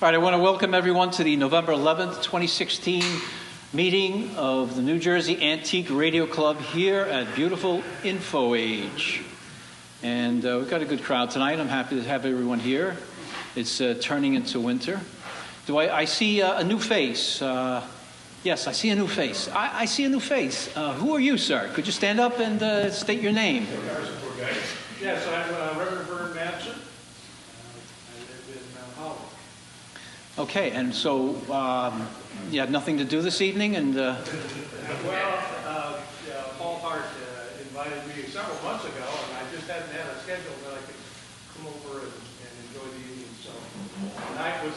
All right, I want to welcome everyone to the November 11th, 2016 meeting of the New Jersey Antique Radio Club here at beautiful Info Age. And we've got a good crowd tonight. I'm happy to have everyone here. It's turning into winter. I see a new face? Yes, I see a new face. I see a new face. Who are you, sir? Could you stand up and state your name? Yes, I'm Reverend Vern Madsen. I live in Mount Holly. Okay, and so you had nothing to do this evening, and Paul Hart invited me several months ago, and I just hadn't had a schedule that I could come over and enjoy the evening. So tonight was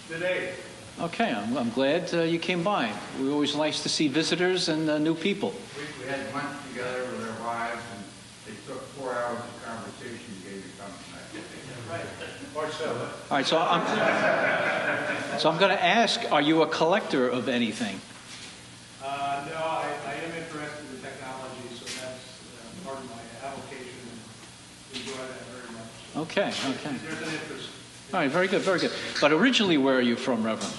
the day. Okay, I'm glad you came by. We always like to see visitors and new people. We had lunch together with our wives, and they took 4 hours of conversation to get you to come tonight. Right. Or so. All right, so I'm going to ask, are you a collector of anything? No, I am interested in technology, so that's part of my application, and enjoy that very much. Okay. There's an interest. All right, very good. But originally, where are you from, Reverend?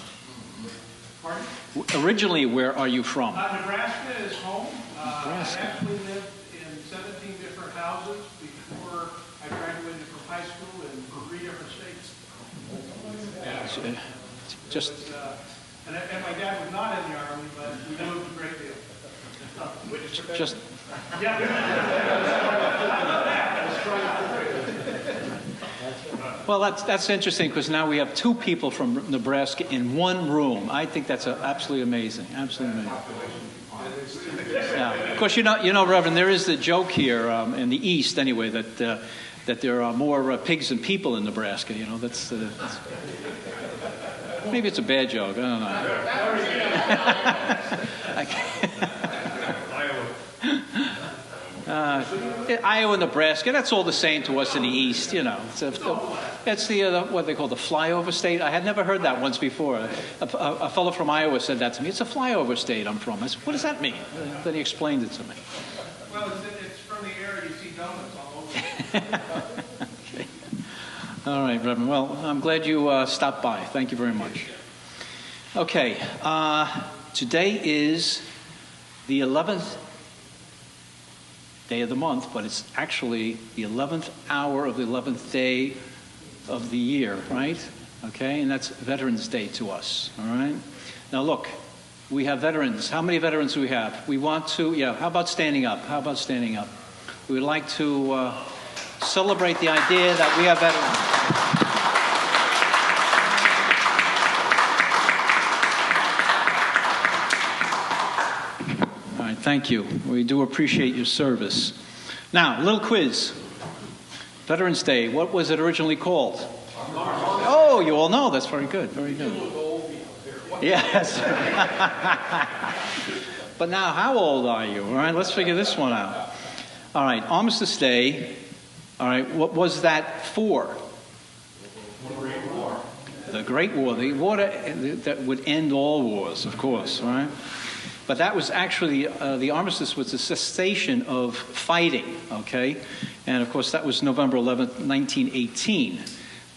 Pardon? Originally, where are you from? Nebraska is home. Nebraska. I actually lived in 17 different houses before I graduated from high school in 3 different states. And my dad was not in the Army, but we moved a great deal. Just. Yeah. Well, that's interesting because now we have 2 people from Nebraska in one room. I think that's absolutely amazing. Absolutely amazing. Yeah. Of course, you know, Reverend, there is the joke here in the East, anyway, that there are more pigs than people in Nebraska. You know, that's maybe it's a bad joke. I don't know. Iowa, Nebraska, that's all the same to us in the East, you know. It's the what they call the flyover state. I had never heard that once before. A fellow from Iowa said that to me. It's a flyover state I'm from. I said, what does that mean? Then he explained it to me. Well, it's from the area you see donuts all over. Okay. All right, Reverend. Well, I'm glad you stopped by. Thank you very much. Okay. Today is the 11th day of the month, but it's actually the 11th hour of the 11th day of the year, right? Okay, and that's Veterans Day to us, all right? Now look, we have veterans. How many veterans do we have? We want to, how about standing up? We would like to celebrate the idea that we have veterans. Thank you. We do appreciate your service. Now, a little quiz. Veterans Day, what was it originally called? Oh, you all know. That's very good. Very good. Yes. But now, how old are you? All right, let's figure this one out. All right, Armistice Day. All right, what was that for? The Great War. The Great War. The war that would end all wars, of course, right? But that was actually, the armistice was a cessation of fighting, okay? And, of course, that was November 11th, 1918.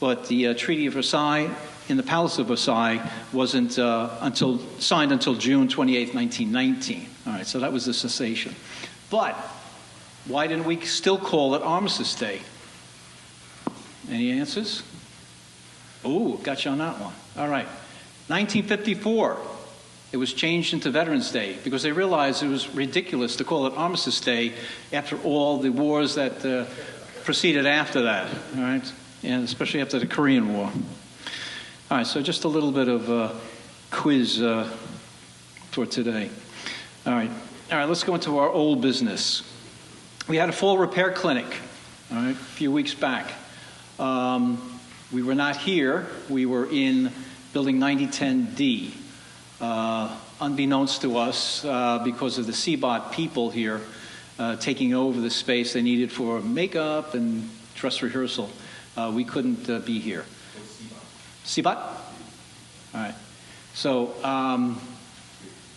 But the Treaty of Versailles, in the Palace of Versailles, wasn't signed until June 28th, 1919. All right, so that was the cessation. But why didn't we still call it Armistice Day? Any answers? Ooh, got you on that one. All right. 1954. It was changed into Veterans Day because they realized it was ridiculous to call it Armistice Day after all the wars that proceeded after that, all right? And especially after the Korean War. All right, so just a little bit of quiz for today. All right, let's go into our old business. We had a fall repair clinic, all right, a few weeks back. We were not here. We were in building 9010D. Unbeknownst to us, because of the CBOT people here taking over the space they needed for makeup and dress rehearsal, we couldn't be here. CBOT? All right. So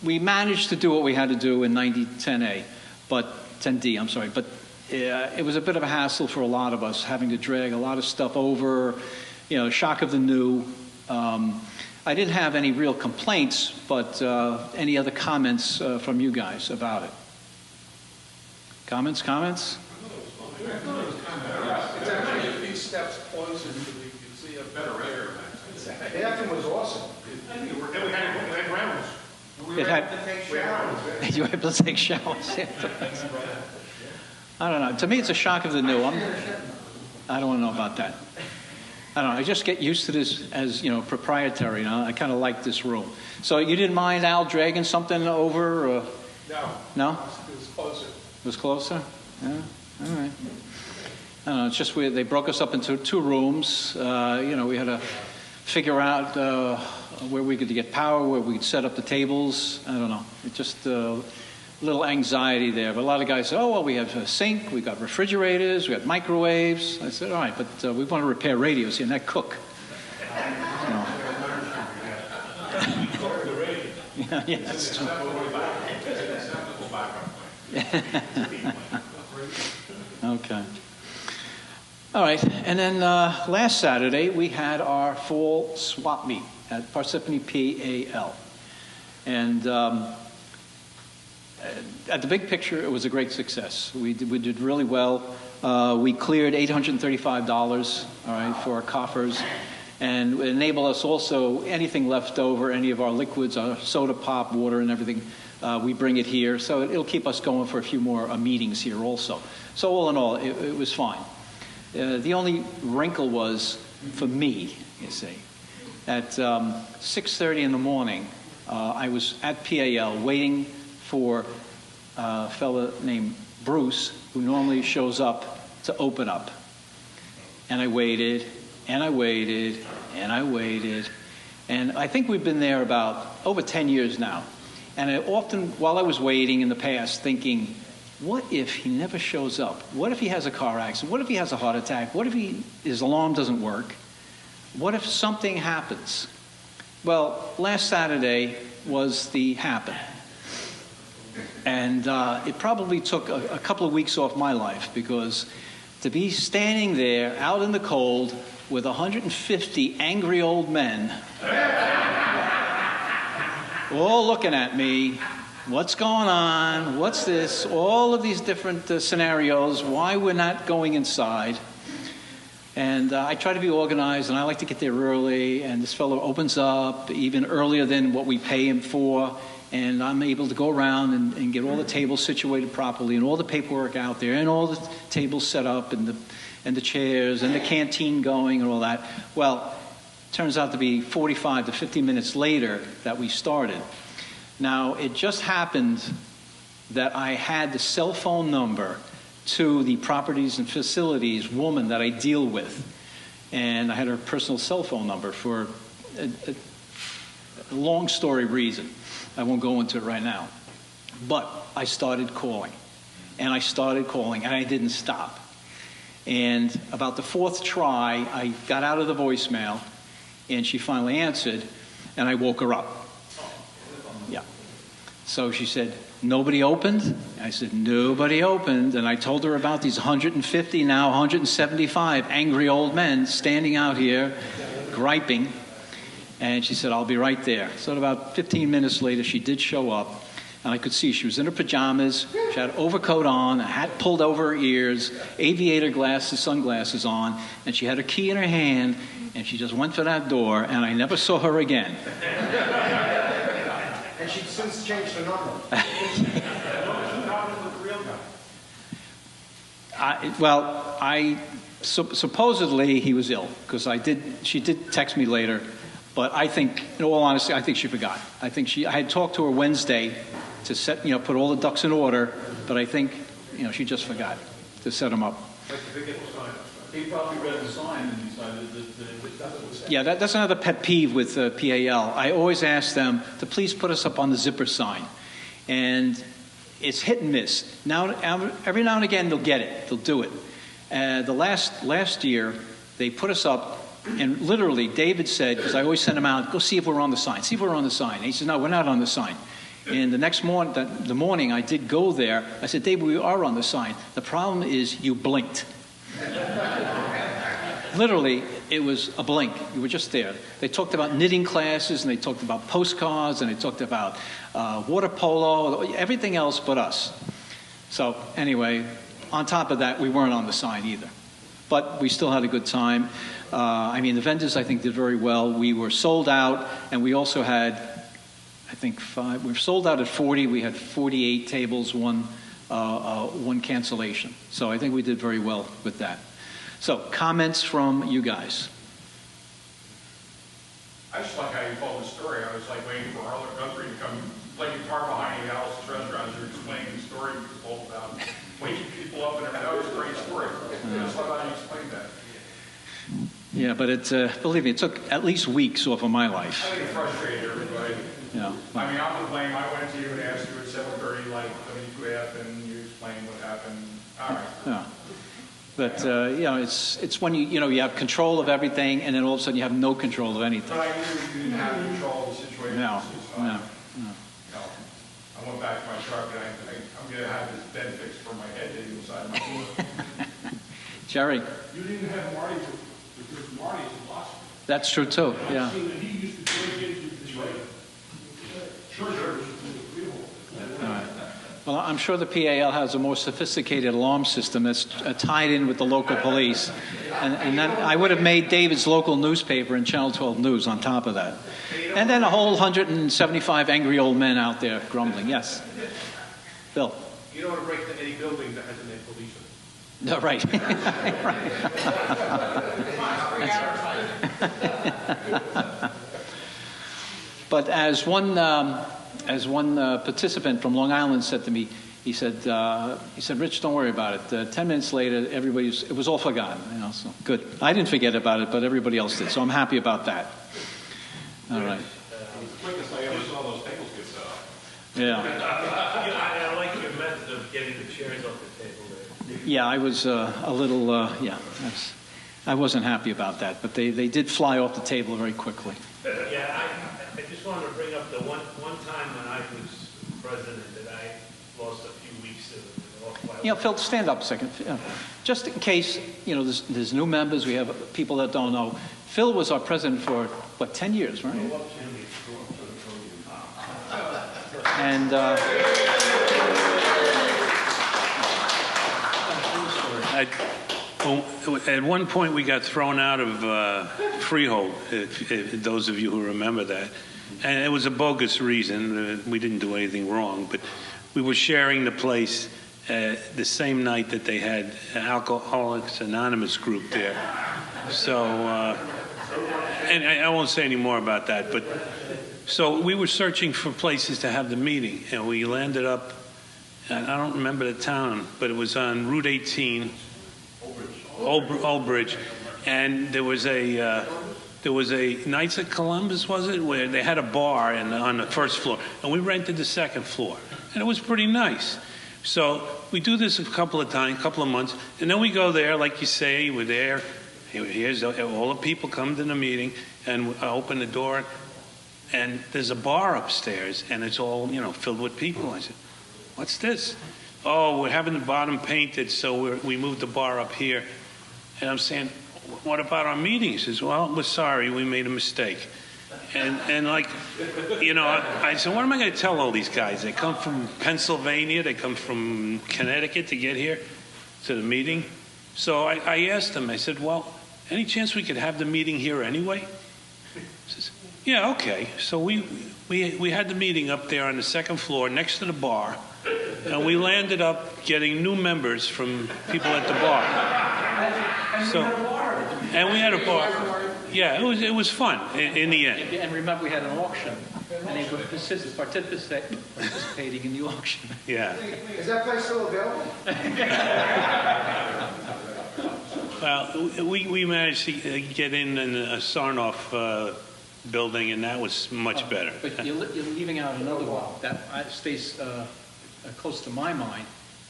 we managed to do what we had to do in 9010A, but 10D, I'm sorry. But it was a bit of a hassle for a lot of us, having to drag a lot of stuff over, shock of the new. I didn't have any real complaints, but any other comments from you guys about it? Comments? It's actually a few steps closer to you can see a better air. The bathroom was awesome. And we had grounds. You were able to take showers. I don't know. To me, it's a shock of the new. I don't want to know about that. I don't know. I just get used to this as, proprietary. I kind of like this room. So you didn't mind Al dragging something over? Or? No. No? It was closer. It was closer? Yeah. All right. I don't know. It's just they broke us up into 2 rooms. We had to figure out where we could get power, where we could set up the tables. I don't know. It just a little anxiety there. But a lot of guys said, oh, well, we have a sink, we got refrigerators, we got microwaves. I said, all right, but we want to repair radios here, not cook. Yeah, that's true. Okay. All right, and then last Saturday we had our fall swap meet at Parsippany PAL. And at the big picture, it was a great success. We did really well. We cleared $835, all right, for our coffers, and it enabled us also, anything left over, any of our liquids, our soda pop, water, and everything, we bring it here. So it'll keep us going for a few more meetings here also. So all in all, it was fine. The only wrinkle was, for me, you see, at 6:30 in the morning, I was at PAL waiting for a fella named Bruce, who normally shows up to open up. And I waited, and I waited, and I waited. And I think we've been there about over 10 years now. And I often, while I was waiting in the past, thinking, what if he never shows up? What if he has a car accident? What if he has a heart attack? What if his alarm doesn't work? What if something happens? Well, last Saturday was the happen. And it probably took a couple of weeks off my life, because to be standing there out in the cold with 150 angry old men all looking at me, what's going on, what's this, all of these different scenarios, why we're not going inside. And I try to be organized, and I like to get there early, and this fellow opens up even earlier than what we pay him for, and I'm able to go around and get all the tables situated properly, and all the paperwork out there, and all the tables set up, and the chairs, and the canteen going, and all that. Well, it turns out to be 45 to 50 minutes later that we started. Now, it just happened that I had the cell phone number to the properties and facilities woman that I deal with. And I had her personal cell phone number for a long story reason. I won't go into it right now. But I started calling. And I started calling, and I didn't stop. And about the 4th try, I got out of the voicemail, and she finally answered, and I woke her up. Yeah. So she said, nobody opened? I said, nobody opened. And I told her about these 150, now 175 angry old men standing out here griping. And she said, I'll be right there. So about 15 minutes later, she did show up. And I could see she was in her pajamas. She had an overcoat on, a hat pulled over her ears, aviator glasses, sunglasses on. And she had a key in her hand. And she just went for that door. And I never saw her again. And she'd since changed the number. Supposedly he was ill, because she did text me later, but I think, in all honesty, I think she forgot. I had talked to her Wednesday to put all the ducks in order, but I think, she just forgot to set them up. He probably read the sign and decided that Yeah, that's another pet peeve with PAL. I always ask them to please put us up on the zipper sign. And it's hit and miss. Every now and again, they'll get it. They'll do it. The last year, they put us up, and literally, David said, because I always send him out, go see if we're on the sign. See if we're on the sign. And he said, no, we're not on the sign. And the next morning, the morning I did go there, I said, David, we are on the sign. The problem is you blinked. Literally, it was a blink. You were just there. They talked about knitting classes, and they talked about postcards, and they talked about water polo, everything else but us. So anyway, on top of that, we weren't on the sign either. But we still had a good time. I mean, the vendors, I think, did very well. We were sold out, and we also had, I think, we were sold out at 40. We had 48 tables, one cancellation. So I think we did very well with that. So, comments from you guys. I just like how you told the story. I was like waiting for Harlan Guthrie to come play guitar behind the Alice's restaurant as you're explaining the story you told about waking people up and everything. That was a great story. I just love how you explained that. Yeah, but believe me, it took at least weeks off of my life. I think it frustrated everybody. Yeah. I mean, I'm to blame. I went to you and asked you at 7:30, like, what happened, you explained what happened. All right. Yeah. But, you know, it's when you have control of everything, and then all of a sudden you have no control of anything. But I knew you didn't have control of the situation. No. I went back to my truck, and I'm going to have this bed fixed for my head hitting the side of my door. Jerry. You didn't have Marty, because Marty's a Boston. That's true, too, yeah. I've seen that he used to break into the church. All right. Well, I'm sure the PAL has a more sophisticated alarm system that's tied in with the local police. And then I would have made David's local newspaper and Channel 12 News on top of that. And then a whole 175 angry old men out there grumbling. Yes. Bill. You don't want to break into any building that hasn't had police in it. No, right. But as one participant from Long Island said to me, he said, Rich, don't worry about it. 10 minutes later, it was all forgotten. You know, so good. I didn't forget about it, but everybody else did. So I'm happy about that. All right. The quickest I ever saw those tables get set up. Yeah. I like your method of getting the chairs off the table there. Yeah, I was a little, I wasn't happy about that, but they did fly off the table very quickly. Yeah, I just wanted to bring up the one time when I was president that I lost a few weeks of You know, Phil, stand up a second. Just in case, you know, there's new members, we have people that don't know. Phil was our president for, 10 years, right? And at one point we got thrown out of Freehold, if those of you who remember that. And it was a bogus reason. We didn't do anything wrong, but we were sharing the place the same night that they had Alcoholics Anonymous group there. So, and I won't say any more about that, but so we were searching for places to have the meeting, and we landed up, and I don't remember the town, but it was on Route 18, Old Bridge, and there was a Knights of Columbus, was it, where they had a bar on the first floor, and we rented the second floor, and it was pretty nice. So we do this a couple of months, and then we go there, like you say, we're there. Here's all the people come to the meeting, and I open the door, and there's a bar upstairs, and it's all, filled with people. I said, what's this? Oh, we're having the bottom painted, so we moved the bar up here. And I'm saying, what about our meeting? He says, well, we're sorry, we made a mistake. And I said, what am I going to tell all these guys? They come from Pennsylvania, they come from Connecticut to get here to the meeting. So I asked them, I said, well, any chance we could have the meeting here anyway? He says, yeah, okay. So we had the meeting up there on the second floor next to the bar, and we landed up getting new members from people at the bar. And we had a bar. Yeah, it was fun in the end. And remember, we had an auction, and they were participating in the auction. Yeah. Is that place still available? Well, we managed to get in a Sarnoff building, and that was much better. But you're leaving out another one that stays close to my mind,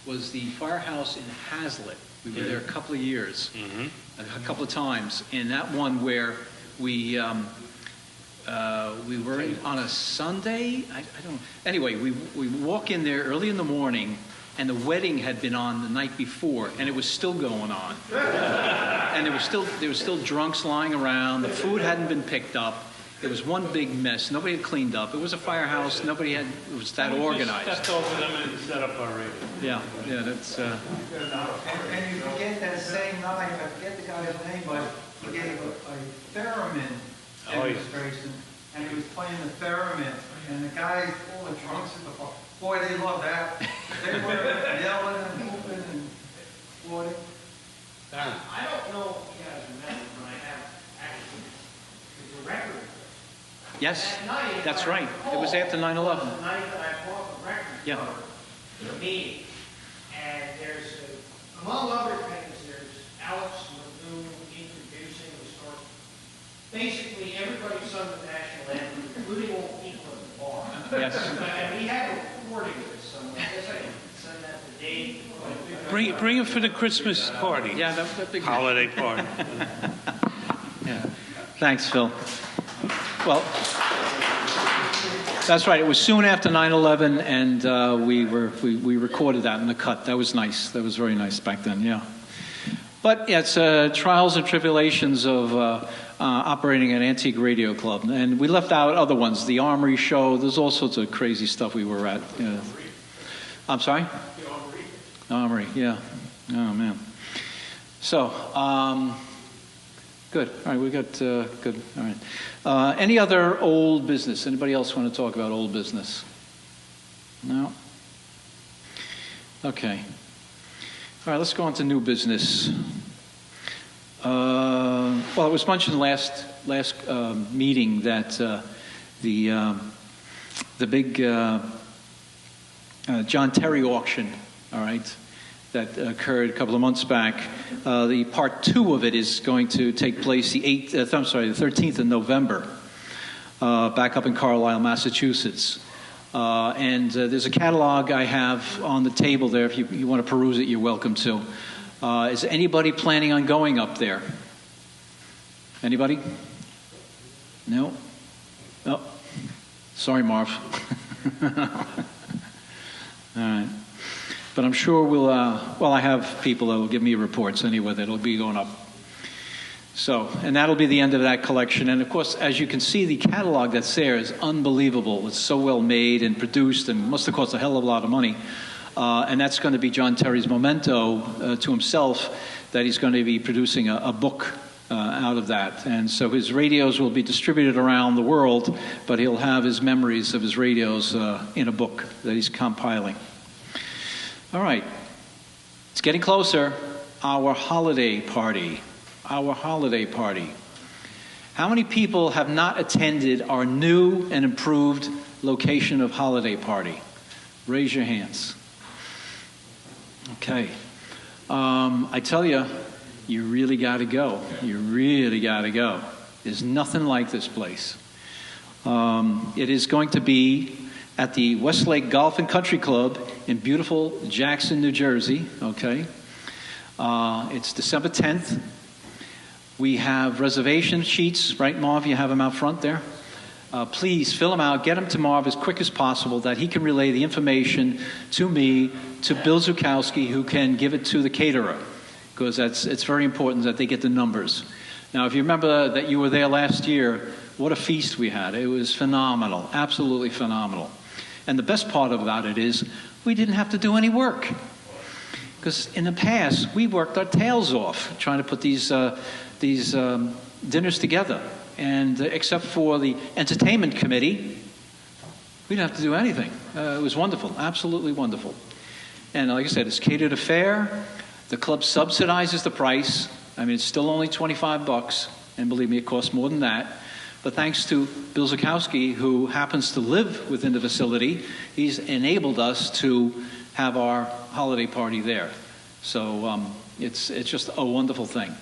was the firehouse in Hazlitt. We were there a couple of years, a couple of times, and that one where we were on a Sunday. I don't. Anyway, we walk in there early in the morning, and the wedding had been on the night before, and it was still going on. And there was still drunks lying around. The food hadn't been picked up. It was one big mess. Nobody had cleaned up. It was a firehouse. It was that organized. Stepped over them and set up already. Yeah, that's. And you forget that same night, I forget the guy's name, but he gave a theremin Oh, yeah. demonstration, and he was playing the theremin, and the guys, all the drunks at the bar, boy, they loved that. They were yelling and whooping and applauding. I don't know if you guys remember, but I have actually the record. Yes, That night, that's if I right. It was recall, after 9/11. was the night that I bought the record Yeah. for the meeting. And there's, among other things, there's Alex Lagoon introducing the story. Basically, everybody sung the national anthem, including all the people at the bar. Yes. And we have a recording of this somewhere. I guess I can send that to Dave. Bring it for the Christmas party. Yeah, that big Holiday party. Yeah. Thanks, Phil. Well, that's right. It was soon after 9/11, and we recorded that in the cut. That was nice. That was very nice back then. Yeah. But yeah, it's trials and tribulations of operating an antique radio club, and we left out other ones. The Armory Show. There's all sorts of crazy stuff we were at. I'm sorry. The Armory. Yeah. Oh man. So. Good. All right, we got good. All right. Any other old business? Anybody else want to talk about old business? No. Okay. All right. Let's go on to new business. Well, it was mentioned last meeting that the big John Terry auction. All right. That occurred a couple of months back. The part 2 of it is going to take place the 13th of November, back up in Carlisle, Massachusetts. And there's a catalog I have on the table there. If you want to peruse it, you're welcome to. Is anybody planning on going up there? Anybody? No? Oh, sorry, Marv. All right. But I'm sure I have people that will give me reports anyway that'll be going up. So, and that'll be the end of that collection. And of course, as you can see, the catalog that's there is unbelievable. It's so well made and produced and must have cost a hell of a lot of money. And that's going to be John Terry's memento to himself that he's going to be producing a book out of that. And so his radios will be distributed around the world, but he'll have his memories of his radios in a book that he's compiling. All right. It's getting closer. Our holiday party. Our holiday party. How many people have not attended our new and improved location of holiday party? Raise your hands. Okay. I tell you, you really got to go. You really got to go. There's nothing like this place. It is going to be at the Westlake Golf and Country Club in beautiful Jackson, New Jersey. Okay. It's December 10th. We have reservation sheets, right, Marv? You have them out front there? Please fill them out. Get them to Marv as quick as possible that he can relay the information to me, to Bill Zukowski, who can give it to the caterer, because it's very important that they get the numbers. Now, if you remember that you were there last year, what a feast we had. It was phenomenal, absolutely phenomenal. And the best part about it is we didn't have to do any work. Because in the past, we worked our tails off trying to put these dinners together. And except for the entertainment committee, we didn't have to do anything. It was wonderful, absolutely wonderful. And like I said, it's catered affair. The club subsidizes the price. I mean, it's still only $25, and believe me, it costs more than that. But thanks to Bill Zukowski, who happens to live within the facility, he's enabled us to have our holiday party there. So it's just a wonderful thing.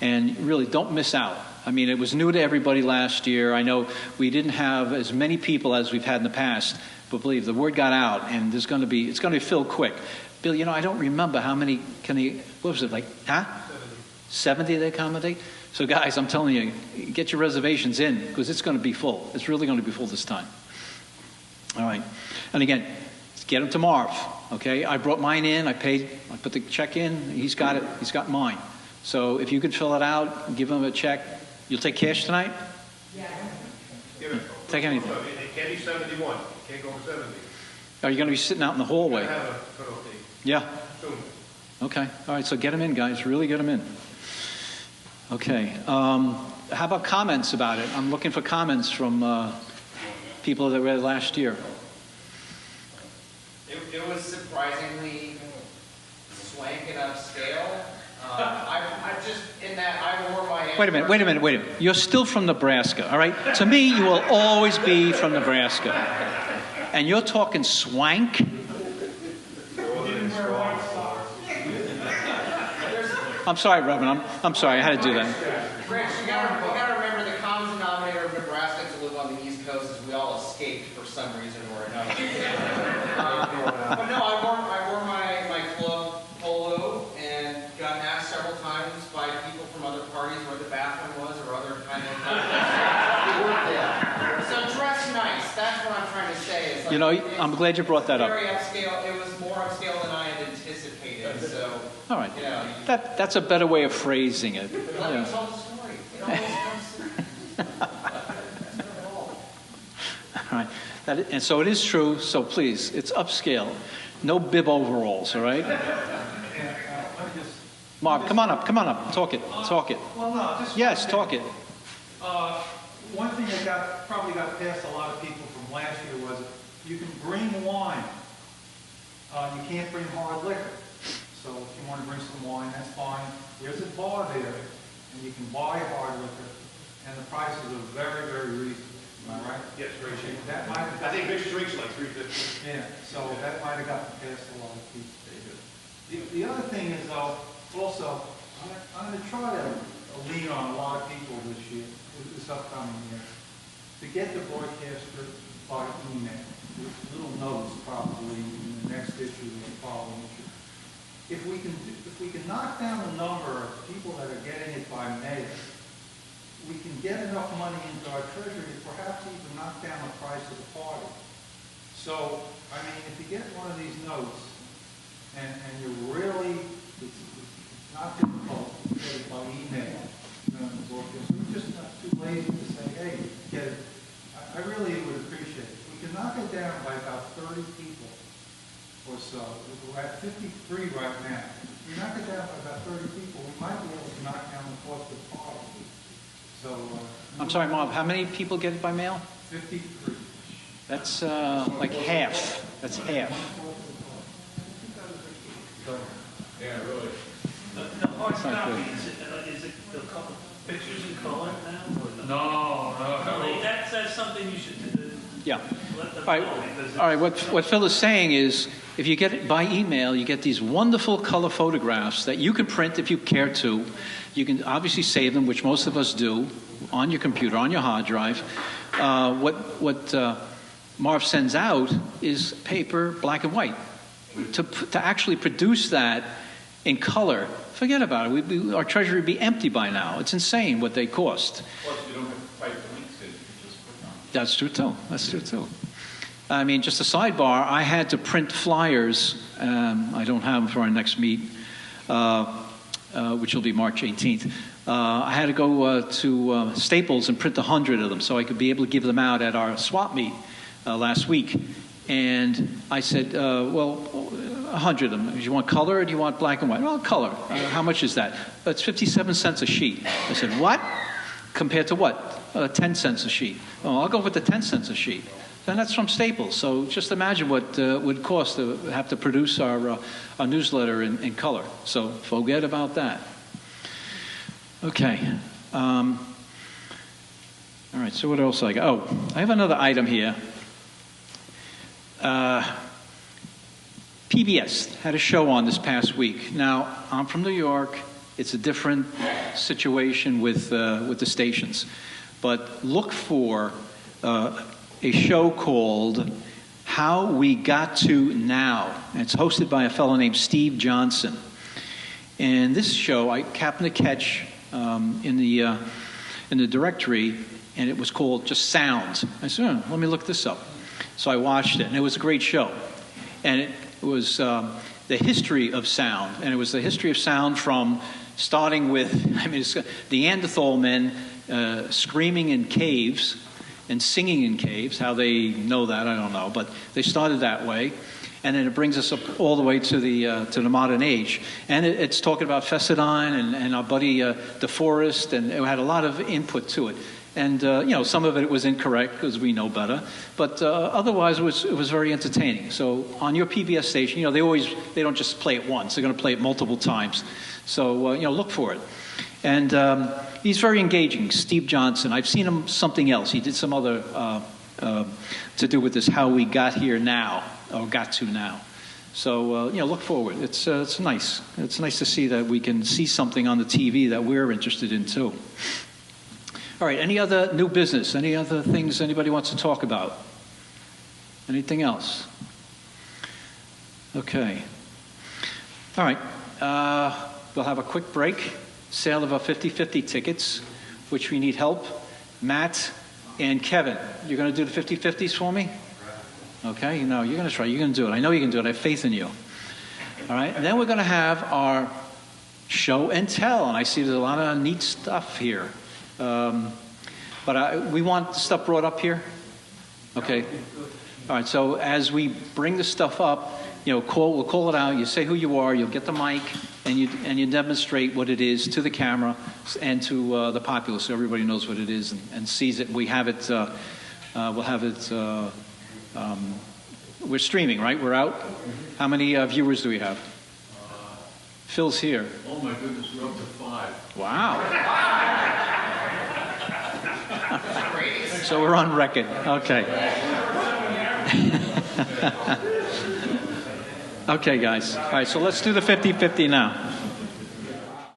And really, don't miss out. I mean, it was new to everybody last year. I know we didn't have as many people as we've had in the past, but believe the word got out, and it's going to be filled quick. Bill, I don't remember how many what was it, 70 they accommodate? So guys, I'm telling you, get your reservations in, because it's going to be full. It's really going to be full this time. All right. And again, get them to Marv. Okay, I brought mine in, I paid, I put the check in, he's got it, he's got mine. So if you could fill it out, give him a check. You'll take cash tonight? Give it. Take anything. It can't be 71, can't go over 70. Are you going to be sitting out in the hallway? Gotta have a cutoff date Yeah. soon. Okay. All right. So get them in, guys. Really get them in. Okay. How about comments about it? I'm looking for comments from people that read last year. It was surprisingly swank and upscale. I just, in that I wore my... Wait a minute. You're still from Nebraska, all right? To me, you will always be from Nebraska. And you're talking swank? I'm sorry, Reverend. I'm sorry. I had to do that. Rich, you gotta remember the common denominator of Nebraskans who live on the East Coast is we all escaped for some reason or another. But no, I wore my club polo and got asked several times by people from other parties where the bathroom was or other kind of... So dress nice. That's what I'm trying to say. Is like, You know, I'm glad you brought that up. Very upscale. It was more upscale than I had anticipated. So, All right. you know, That's a better way of phrasing it. let me Yeah. tell the story. It always comes through. All right. And so it is true. So please, it's upscale. No bib overalls, all right? Let me just, Mark, come on up. Talk it. well, no, just. Yes, one talk thing. it. One thing that probably got past a lot of people from last year was you can bring wine. You can't bring hard liquor. So if you want to bring some wine, that's fine. There's a bar there, and you can buy hard liquor, and the prices are very, very reasonable. Am I right? Yes, very cheap. That might have I think mixed drinks are like $3.50. Yeah, so that might have gotten past a lot of people. The other thing is, though, also, I'm going to try to lean on a lot of people this year, this upcoming year, to get the broadcaster by email, with little notes probably in the next issue or the following issue. If we can knock down the number of people that are getting it by mail, we can get enough money into our treasury to perhaps even knock down the price of the party. So, I mean, if you get one of these notes, and you're really, it's not difficult to get it by email, so we're just not too lazy to say, hey, get it. I really would appreciate it. We can knock it down by about 30 people or so. We're at 53 right now. If we knock it down by about 30 people, we might be able to knock down the cost of the party. So, I'm sorry, Marv, how many people get it by mail? 53. That's like half. That's half. Yeah, really. The hard That's not copy, good. is it a couple pictures in color now? Or No. That's something you should Yeah. let them All right. know. Because All right. What Phil is saying is, if you get it by email, you get these wonderful color photographs that you can print if you care to. You can obviously save them, which most of us do, on your computer, on your hard drive. What Marv sends out is paper, black and white. To actually produce that in color, forget about it. Our treasury would be empty by now. It's insane what they cost. Plus, you don't have to fight the links in, you just put it on. That's true too. I mean, just a sidebar, I had to print flyers. I don't have them for our next meet, which will be March 18th. I had to go to Staples and print 100 of them so I could be able to give them out at our swap meet last week. And I said, well, 100 of them. Do you want color or do you want black and white? Well, color. How much is that? It's 57 cents a sheet. I said, what? Compared to what? 10 cents a sheet. Oh, I'll go with the 10 cents a sheet. And that's from Staples. So just imagine what it would cost to have to produce our newsletter in color. So forget about that. Okay. All right, so what else I got? Oh, I have another item here. PBS had a show on this past week. Now, I'm from New York. It's a different situation with the stations. But look for a show called How We Got to Now. And it's hosted by a fellow named Steve Johnson. And this show I happened to catch in the directory, and it was called just Sounds. I said, let me look this up. So I watched it, and it was a great show. And was the history of sound, and it was the history of sound from starting with, I mean, it's Neanderthal men screaming in caves and singing in caves. How they know that, I don't know, but they started that way. And then it brings us up all the way to the modern age. And it's talking about Fessidine and our buddy DeForest, and it had a lot of input to it. And, some of it was incorrect because we know better. But otherwise, it was very entertaining. So on your PBS station, they don't just play it once. They're going to play it multiple times. So, look for it. And he's very engaging, Steve Johnson. I've seen him something else. He did some other to do with this, how we got here now, or got to now. So, look forward. It's nice. It's nice to see that we can see something on the TV that we're interested in, too. All right, any other new business? Any other things anybody wants to talk about? Anything else? Okay. All right. We'll have a quick break. Sale of our 50/50 tickets, which we need help. Matt and Kevin, you're going to do the 50/50s for me? Okay, you're going to try. You're going to do it. I know you can do it. I have faith in you. All right, and then we're going to have our show and tell, and I see there's a lot of neat stuff here. But we want stuff brought up here. Okay. All right. So as we bring the stuff up, we'll call it out. You say who you are. You'll get the mic, and you demonstrate what it is to the camera and to the populace, so everybody knows what it is and sees it. We have it. We'll have it. We're streaming, right? We're out. How many viewers do we have? Phil's here. Oh my goodness, we're up to 5. Wow. So we're on record. Okay. Okay, guys. All right, so let's do the 50/50 now.